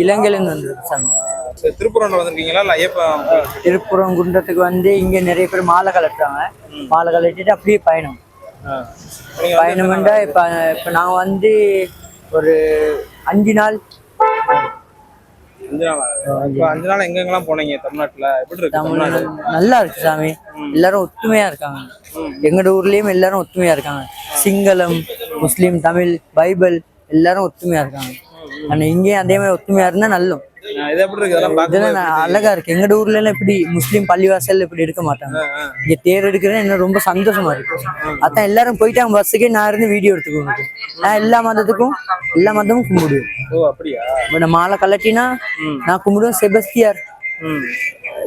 இலங்கையிலேருந்து வந்துருக்கு சாமி. திருப்பூரம்ல வந்திருக்கீங்களா இல்ல ஐயப்பன் திருப்புறம் குன்றத்துக்கு வந்து இங்க நிறைய பேர் மாலை கலட்டுறாங்க. மாலை கலட்டிட்டு அப்படியே பயணம். பயணம்ண்டா இப்ப நான் வந்து ஒரு 5 நாள். 5 நாளா? 5 நாள் எங்கெங்கெல்லாம் போனீங்க தமிழ்நாட்டுல? எப்படி இருக்கு தமிழ்நாடு? நல்லா இருக்கு சாமி. எல்லாரும் ஒத்துமையா இருக்காங்க. எங்கட ஊர்லயும் எல்லாரும் ஒத்துமையா இருக்காங்க. சிங்களம், முஸ்லீம், தமிழ், பைபிள் எல்லாரும் ஒத்துமையா இருக்காங்க. ஆனா இங்கேயும் அதே மாதிரி ஒத்துமையா இருந்தா நல்லம். இது எப்படி இருக்கு? இதெல்லாம் அழகா இருக்கு. எங்கட ஊர்ல எல்லாம் இப்படி முஸ்லீம் பள்ளிவாசல் இப்படி எடுக்க மாட்டாங்க. இங்க தேர் எடுக்கிறது என்ன ரொம்ப சந்தோஷமா இருக்கு. அதான் எல்லாரும் போயிட்டாங்க பஸ்ஸுக்கே. நான் இருந்து வீடியோ எடுத்துக்கணும். நான் எல்லா மதமும் கும்பிடுவேன். ஓ அப்படியா? நான் மாலை கலட்டினா நான் கும்பிடுவேன் செபஸ்தியார்.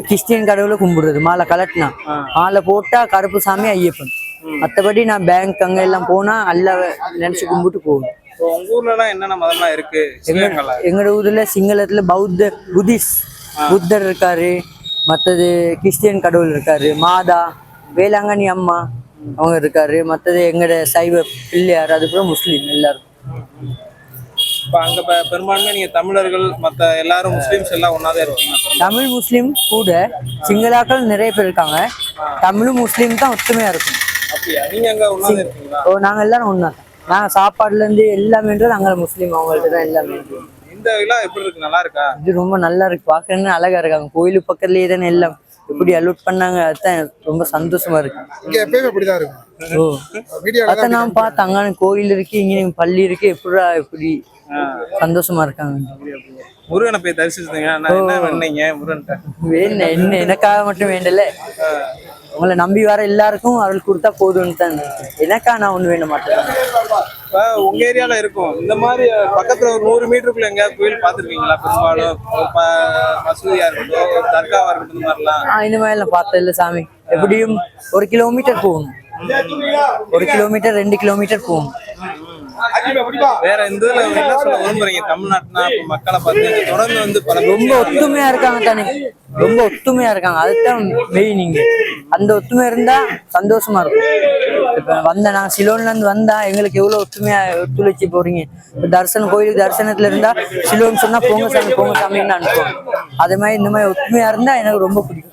கிறிஸ்டியன் கடவுளை கும்பிடுறது மாலை கலட்டினா. மாலை போட்டா கருப்பு சாமி ஐயப்பன். மற்றபடி நான் பேங்க் அங்க எல்லாம் போனா அல்ல நினைச்சு கும்பிட்டு போவேன். உங்க ஊர்ல எல்லாம் என்னென்ன மதம்லாம் இருக்கு? எங்களோட ஊர்ல சிங்களத்துல புத்தர் இருக்காரு. மற்றது கிறிஸ்டியன் கடவுள் இருக்காரு. மாதா, வேளாங்கண்ணி அம்மா அவங்க இருக்காரு. மற்றது எங்கட சைவ பிள்ளையார். அதுக்கப்புறம் முஸ்லீம் எல்லாரும். அங்க பெரும்பான்மை நீங்க தமிழர்கள் மத்த எல்லாரும் முஸ்லிம்ஸ் எல்லாம் ஒன்னாதான் இருக்கீங்க? தமிழ் முஸ்லீம் கூட சிங்களாக்கள் நிறைய பேர் இருக்காங்க. தமிழும் முஸ்லீம் தான் ஒற்றுமையா இருக்கும். அப்படியா? நீங்க அங்க ஒன்னாதான் இருக்கீங்களா? ஓ நாங்க எல்லாரும் ஒன்னா. நாங்க சாப்பாடுல இருந்து எல்லாமேன்றது அங்க முஸ்லீம் அவங்கள்ட்ட தான் எல்லாமே. இந்த விழா எப்படி இருக்கு? நல்லா இருக்கா? இது ரொம்ப நல்லா இருக்கு. பாக்குறேன்னு அழகா இருக்காங்க. கோயிலுக்கு பக்கத்துலயே தானே எல்லாம் எப்படி அலோட் பண்ணாங்க. அதுதான் ரொம்ப சந்தோஷமா இருக்கு. இங்க எப்பயுமே அப்படிதான் இருக்கும். ஓ அதான் நான் பார்த்தேன். அங்க கோயில் இருக்கு, இங்க பள்ளி இருக்கு. எப்படி சந்தோஷமா இருக்காங்க. முருகனை போய் தரிசிச்சுங்க. என்ன வேண்டீங்க முருகன்? என்ன எனக்காக மட்டும் வேண்டல, உங்களை நம்பி வர எல்லாருக்கும் அருள் கொடுத்தா போதும்னு தான். எனக்கா நான் ஒண்ணு வேண்ட மாட்டேன். உங்க ஏரியால இருக்கும் இந்த மாதிரி பக்கத்துல ஒரு 100 மீட்டருக்குள்ள எங்கேயாவது கோயில் பாத்துருக்கீங்களா? பெரும்பாலும் மசூதியா இருக்கட்டும், ஒரு தர்காவா இருக்கட்டும், இந்த மாதிரிலாம் இந்த மாதிரி எல்லாம் பார்த்தது இல்ல சாமி. எப்படியும் 1 கிலோமீட்டர் போகணும். 1 கிலோமீட்டர் 2 கிலோமீட்டர் போகணும். வேற இந்த என்ன சொல்ல விரும்புறீங்க? தமிழ்நாட்டுனா மக்களை பார்த்து தொடர்ந்து வந்து ரொம்ப ஒத்துமையா இருக்காங்க தானே. ரொம்ப ஒத்துமையா இருக்காங்க. அதுதான் மெயின். இங்க அந்த ஒத்துமை இருந்தா சந்தோஷமா இருக்கும். இப்ப நான் சிலோன்ல இருந்து வந்தா எங்களுக்கு எவ்வளவு ஒத்துமையா ஒத்துழைச்சி போறீங்க. கோயிலுக்கு தரிசனத்துல இருந்தா சிலோன் சொன்னா போங்க சாமி போங்க சாமின்னு அனுப்புவோம். அதே மாதிரி இந்த மாதிரி ஒத்துமையா இருந்தா எனக்கு ரொம்ப பிடிக்கும்.